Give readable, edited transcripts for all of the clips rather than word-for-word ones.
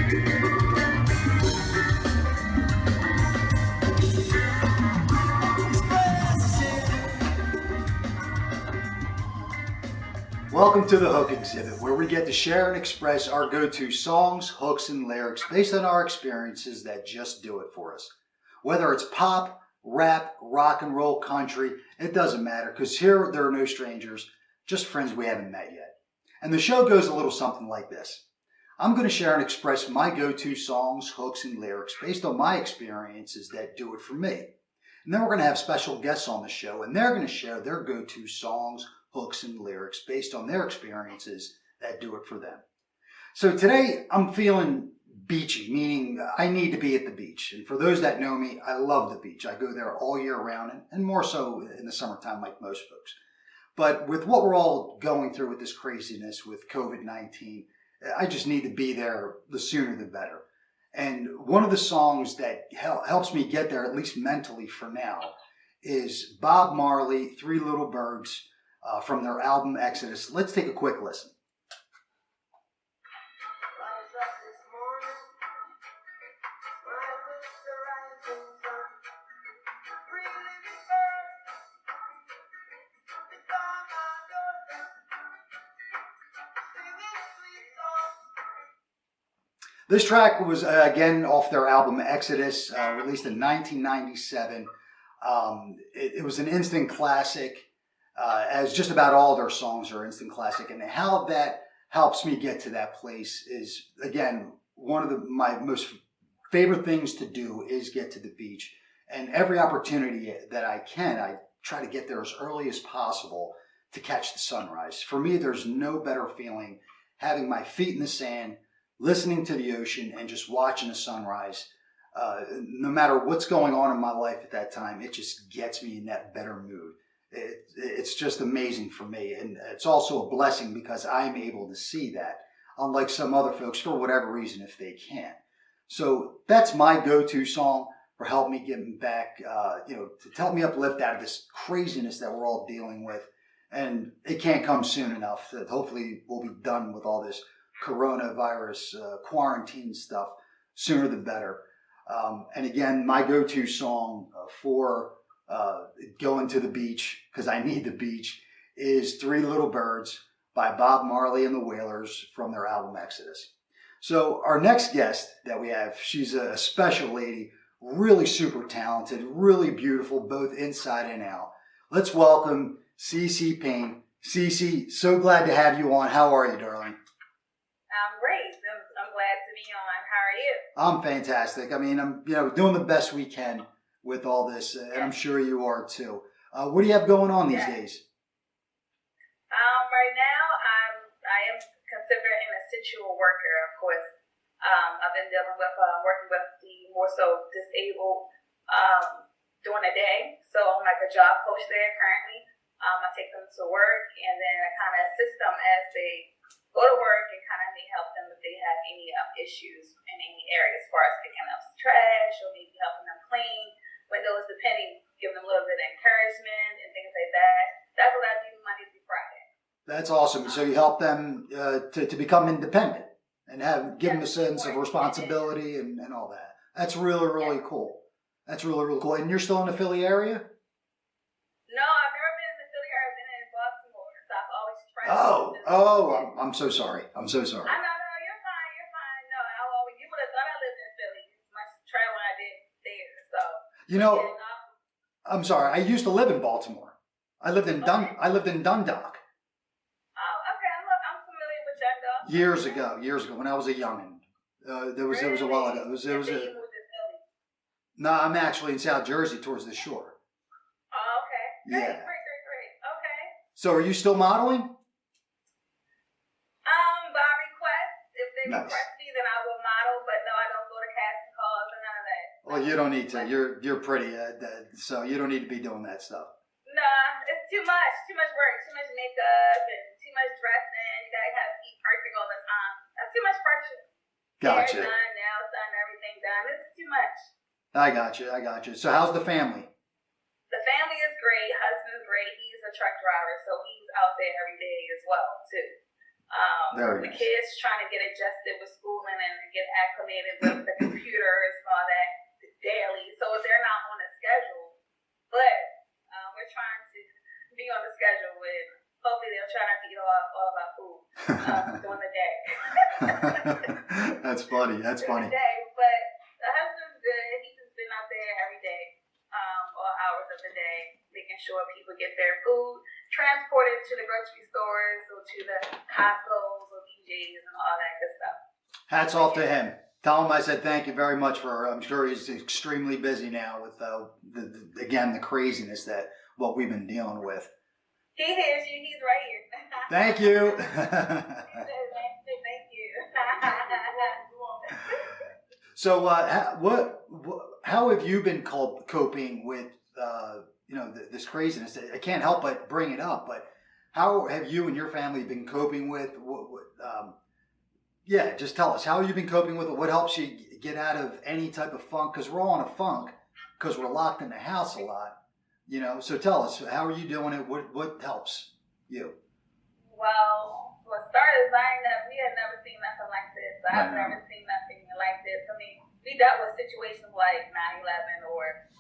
Welcome to the Hook Exhibit, where we get to share and express our go-to songs, hooks, and lyrics based on our experiences that just do it for us. Whether it's pop, rap, rock and roll, country, it doesn't matter, because here there are no strangers, just friends we haven't met yet. And the show goes a little something like this. I'm going to share and express my go-to songs, hooks, and lyrics based on my experiences that do it for me. And then we're going to have special guests on the show, and they're going to share their go-to songs, hooks, and lyrics based on their experiences that do it for them. So today I'm feeling beachy, meaning I need to be at the beach. And for those that know me, I love the beach. I go there all year round, and more so in the summertime like most folks. But with what we're all going through with this craziness with COVID-19, I just need to be there the sooner the better. And one of the songs that helps me get there, at least mentally for now, is Bob Marley, Three Little Birds, from their album Exodus. Let's take a quick listen. This track was, again, off their album Exodus, released in 1997. It was an instant classic, as just about all their songs are instant classic. And how that helps me get to that place is, again, one of my most favorite things to do is get to the beach. And every opportunity that I can, I try to get there as early as possible to catch the sunrise. For me, there's no better feeling having my feet in the sand, listening to the ocean, and just watching the sunrise. No matter what's going on in my life at that time, it just gets me in that better mood. It's just amazing for me. And it's also a blessing because I'm able to see that, unlike some other folks, for whatever reason, if they can't. So that's my go-to song for help me get back, to help me uplift out of this craziness that we're all dealing with. And it can't come soon enough. Hopefully we'll be done with all this coronavirus quarantine stuff sooner the better. And again, my go-to song for going to the beach, because I need the beach, is Three Little Birds by Bob Marley and the Wailers from their album Exodus. So our next guest that we have, she's a special lady, really super talented, really beautiful, both inside and out. Let's welcome Cee-Cee Payne. Cee-Cee, so glad to have you on. How are you, darling? I'm great. I'm glad to be on. How are you? I'm fantastic. I mean, I'm doing the best we can with all this, and I'm sure you are too. What do you have going on these days? Right now, I am considered an essential worker. Of course, I've been dealing with working with the more so disabled during the day. So I'm like a job coach there currently. I take them to work, and then I kind of assist them as they go to work and kind of help them if they have any issues in any area as far as picking up trash or maybe helping them clean windows, depending, give them a little bit of encouragement and things like that. That's what I do Monday through Friday. That's awesome. So you help them to become independent and give them a sense of responsibility and all that. That's really, really cool. That's really, really cool. And you're still in the Philly area? No, I've never been in the Philly area. I've been in Baltimore. So I've always traveled. I'm so sorry. I'm so sorry. No, you're fine. You're fine. No, you would have thought I lived in Philly. As much traveling I did there. So. I'm sorry. I used to live in Baltimore. I lived in Dundalk. Oh, okay. I'm familiar with Dundalk. Years ago, when I was a youngin'. It was a while ago. No, I'm actually in South Jersey towards the shore. Oh, okay. Great, Yeah. Great. Okay. So are you still modeling? By request. If they Nice. request me, then I will model. But no, I don't go to casting calls or none of that. Well, you don't need to. You're pretty, so you don't need to be doing that stuff. Nah, it's too much. Too much work. Too much makeup and too much dressing. You gotta have be perfect all the time. That's too much pressure. Gotcha. Hair done, nails done, everything done. It's too much. I got you. So how's the family? The family is great. Husband's great. He's a truck driver, so he's out there every day as well too. Very The nice. kids trying to get adjusted with schooling and get acclimated with the computers and all that daily. So they're not on a schedule, but we're trying to be on the schedule with. Hopefully they'll try not to eat all of our food during the day. That's funny. That's funny. Day, but the husband's good. He's just been out there every day, all hours of the day, making sure people get their food transported to the grocery stores or to the Costco's or BJ's and all that good stuff. Hats off to him. Tell him I said thank you very much for. I'm sure he's extremely busy now with the craziness that what we've been dealing with. He hears you. He's right here. Thank you. Thank you. So, how have you been coping with, this craziness? I can't help but bring it up, but how have you and your family been coping with, just tell us, how have you been coping with it? What helps you get out of any type of funk? Because we're all in a funk because we're locked in the house a lot, so tell us, how are you doing it? What helps you? Well, for starters, we had never seen nothing like this. I've never seen nothing like this. I mean, we dealt with situations like 9/11 or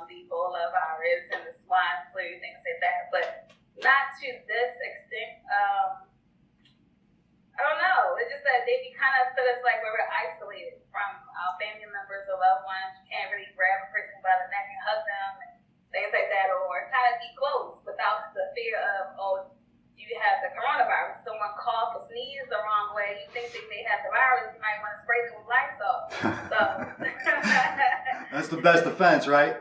the Ebola virus and the swine flu, things like that, but not to this extent. I don't know. It's just that they kind of put us like we were isolated from our family members or loved ones. You can't really grab a person by the neck and hug them and things like that, or kind of be close without the fear of, you have the coronavirus. Someone cough or sneeze the wrong way. You think they may have the virus. You might want to spray them with Lysol. So that's the best defense, right?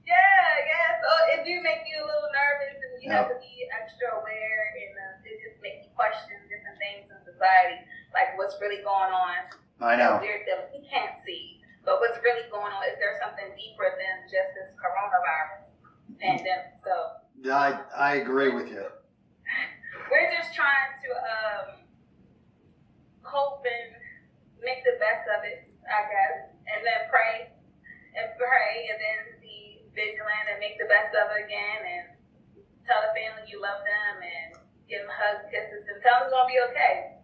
Yeah. So it do make you a little nervous, and you have to be extra aware, and it just makes you question different things in society, like what's really going on. I know. That we can't see, but what's really going on? Is there something deeper than just this coronavirus pandemic? So I agree with you. We're just trying to cope and make the best of it, I guess, and then pray, and then be vigilant and make the best of it again, and tell the family you love them, and give them hugs, kisses, and tell them it's gonna be okay.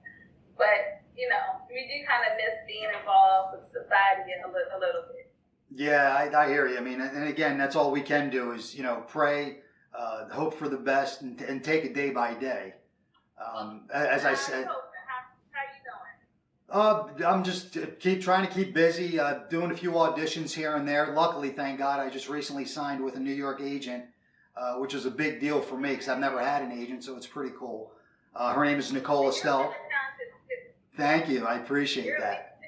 But we do kind of miss being involved with society a little bit. Yeah, I hear you. I mean, and again, that's all we can do is pray. Hope for the best and take it day by day. As I said, how you doing? I'm just trying to keep busy, doing a few auditions here and there. Luckily, thank God, I just recently signed with a New York agent, which is a big deal for me because I've never had an agent, so it's pretty cool. Her name is Nicole Estelle. Thank you, I appreciate that.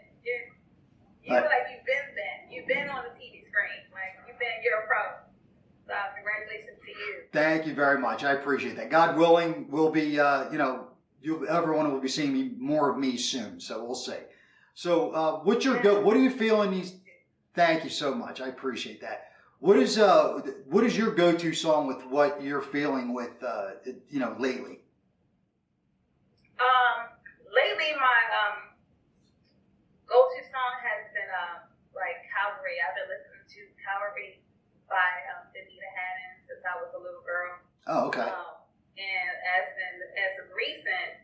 You're like you've been on the TV screen, like you're a pro. So congratulations to you. Thank you very much. I appreciate that. God willing, we'll be, everyone will be seeing more of me soon. So we'll see. So, what do you feel in these? Thank you so much. I appreciate that. What is your go-to song with what you're feeling with, lately? Lately my go-to song has been like Calvary. I've been listening to Calvary by Anita Haddon since I was a little girl. Oh, okay. And as of recent,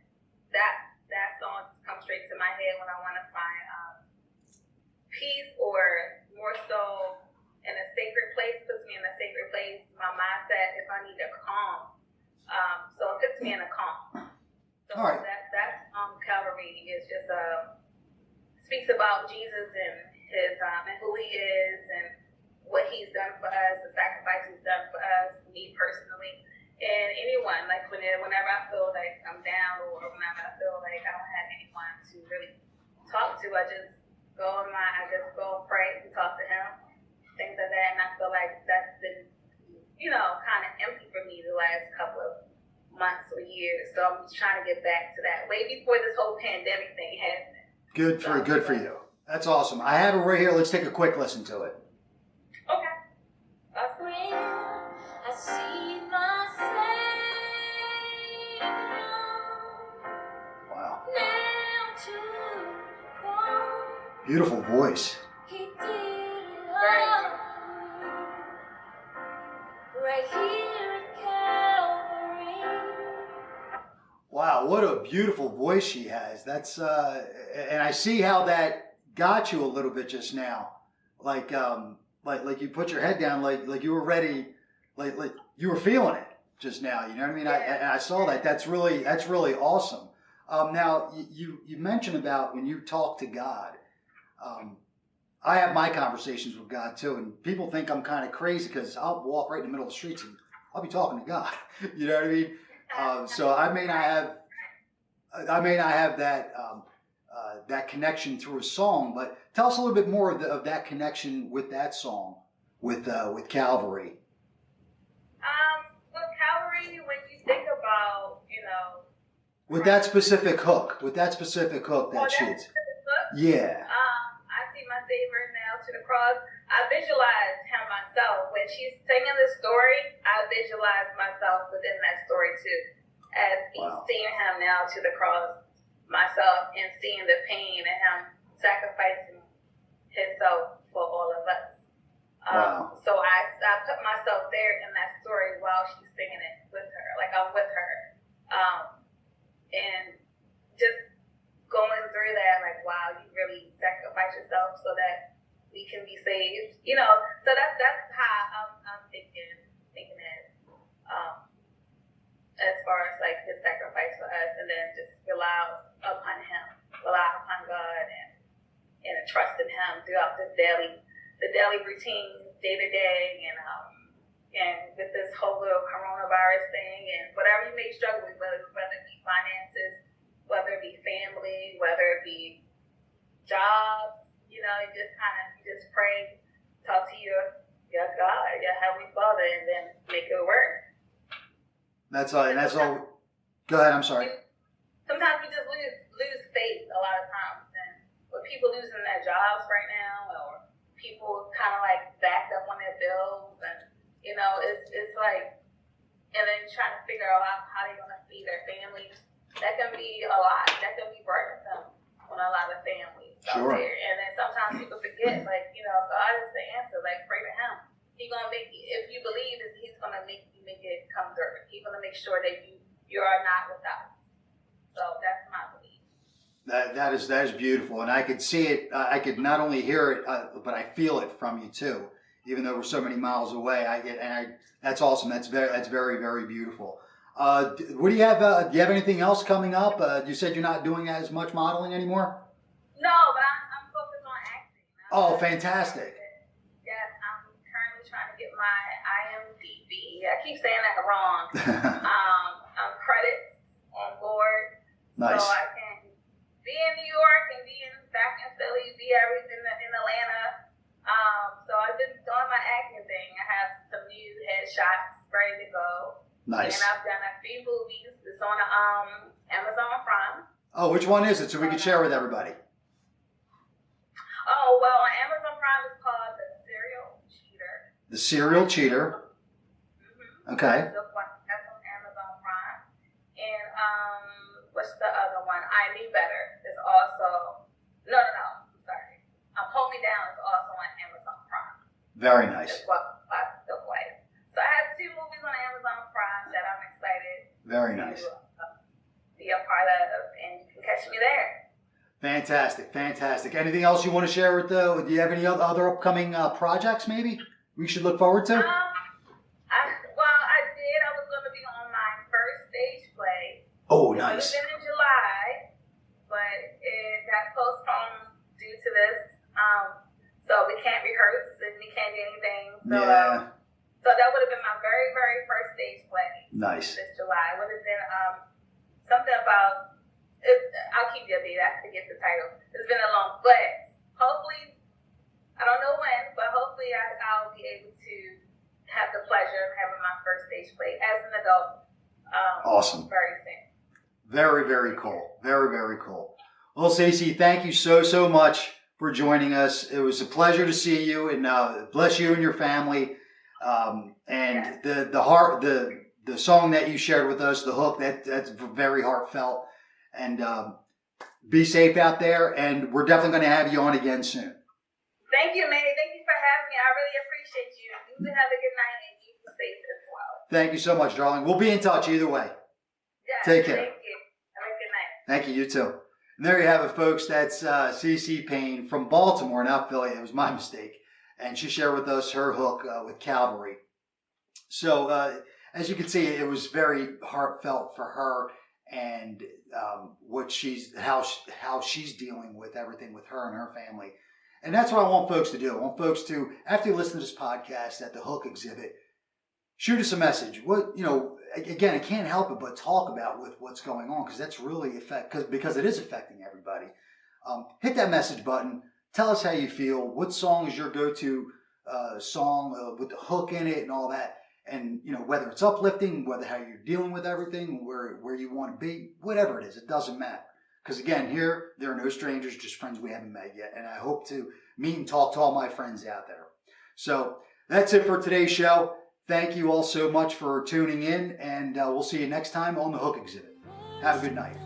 that song comes straight to my head when I want to find peace, or more so in a sacred place. Puts me in a sacred place. My mindset, if I need a calm, so it puts me in a calm. So all right. That's Calvary is just speaks about Jesus and his and who he is and what he's done for us, the sacrifice he's done for us, me personally, and anyone. Like whenever I feel like I'm down, or whenever I feel like I don't have anyone to really talk to, I just go and pray and talk to him, things like that. And I feel like that's been, kind of empty for me the last couple of months or years. So I'm just trying to get back to that way before this whole pandemic thing happened. Good for you. That's awesome. I have it right here. Let's take a quick listen to it. Okay. I see my Savior. Wow. Nailed to the cross. Beautiful voice. He did it all for me. Right here at Calvary. Wow, what a beautiful voice she has. That's and I see how that got you a little bit just now. Like you put your head down, like you were ready, like you were feeling it just now. You know what I mean? I saw that. That's really awesome. Now you mentioned about when you talk to God. I have my conversations with God too, and people think I'm kind of crazy because I'll walk right in the middle of the streets and I'll be talking to God. You know what I mean? So I may not have that that connection through a song, but tell us a little bit more of that connection with that song, with Calvary. With Calvary, when you think about, With that specific hook, that she's. Yeah. I see my Savior now to the cross. I visualize him myself. When she's singing the story, I visualize myself within that story too. As seeing him now to the cross myself and seeing the pain and him sacrificing himself for all of us. So I put myself there in that story while she's singing it with her. Like I'm with her. And just going through that, like, wow, you really sacrifice yourself so that we can be saved. So that's how I'm thinking it. As far as like his sacrifice for us, and then just rely upon God, and trust in him throughout the daily routine, day to day, and with this whole little coronavirus thing, and whatever you may struggle with, whether it be finances, whether it be family, whether it be job, you just pray, talk to your God, your Heavenly Father, and then make it work. That's all. Go ahead. I'm sorry. Sometimes we just lose faith a lot of times, and with people losing their jobs right now, or people kind of like backed up on their bills, and it's like, and then trying to figure out how they're gonna feed their families. That can be a lot. That can be burdensome on a lot of families out there. And then sometimes people forget, like, God is the answer. Like, pray to him. He's gonna make you, if you believe it, he's gonna make it come through. He's gonna make sure that you are not without. So that's my belief. That is beautiful, and I could see it. I could not only hear it, but I feel it from you too. Even though we're so many miles away, that's awesome. That's very, very beautiful. What do you have? Do you have anything else coming up? You said you're not doing as much modeling anymore. No, but I'm focused on acting. Oh, fantastic. Yes, I'm currently trying to get my IMDb. I keep saying that wrong. I'm credits on board. Nice. So I can be in New York and be back in Philly, be everything in Atlanta. So I've been doing my acting thing. I have some new headshots ready to go. Nice. And I've done a few movies. It's on Amazon Prime. Oh, which one is it? So we can share with everybody. Oh, well, on Amazon Prime it's called The Serial Cheater. The Serial Cheater. Mm-hmm. Okay. That's on Amazon Prime. And what's the other one? I Knew Better. It's also no. Sorry. Hold Me Down is also on Amazon Prime. Very nice. So I have two movies on Amazon Prime that I'm excited. Very nice. To be a part of, and you can catch me there. Fantastic. Anything else you want to share with do you have any other upcoming projects maybe we should look forward to? I did. I was going to be on my first stage play. Oh, It nice. would have been in July, but it got postponed due to this. So we can't rehearse and we can't do anything. So, Yeah. So that would have been my very, very first stage play. Nice. This July. It would have been something about. I'll keep you updated. I forget the title. It's been a long, but hopefully, I don't know when, but hopefully I'll be able to have the pleasure of having my first stage play as an adult. Awesome. Very soon. Very, very cool. Very, very cool. Well, Cee-Cee, thank you so much for joining us. It was a pleasure to see you, and bless you and your family. And the song that you shared with us, the hook, that's very heartfelt. And be safe out there, and we're definitely going to have you on again soon. Thank you, Manny. Thank you for having me. I really appreciate you. You have a good night, and you be safe as well. Thank you so much, darling. We'll be in touch either way. Yes, Take care. Thank you. Have a good night. Thank you. You too. And there you have it, folks. That's Cee-Cee Payne from Baltimore, not Philly. It was my mistake. And she shared with us her hook with Calvary. So as you can see, it was very heartfelt for her, and what how she's dealing with everything with her and her family. And that's what I want folks to do. I want folks to, after you listen to this podcast at the Hook exhibit, shoot us a message. What, again, I can't help it but talk about with what's going on, because that's really because it is affecting everybody. Hit that message button. Tell us how you feel. What song is your go-to song with the hook in it and all that? And whether it's uplifting, whether how you're dealing with everything, where you want to be, whatever it is, it doesn't matter. Because again, here there are no strangers, just friends we haven't met yet. And I hope to meet and talk to all my friends out there. So that's it for today's show. Thank you all so much for tuning in, and we'll see you next time on the Hook exhibit. Have a good night.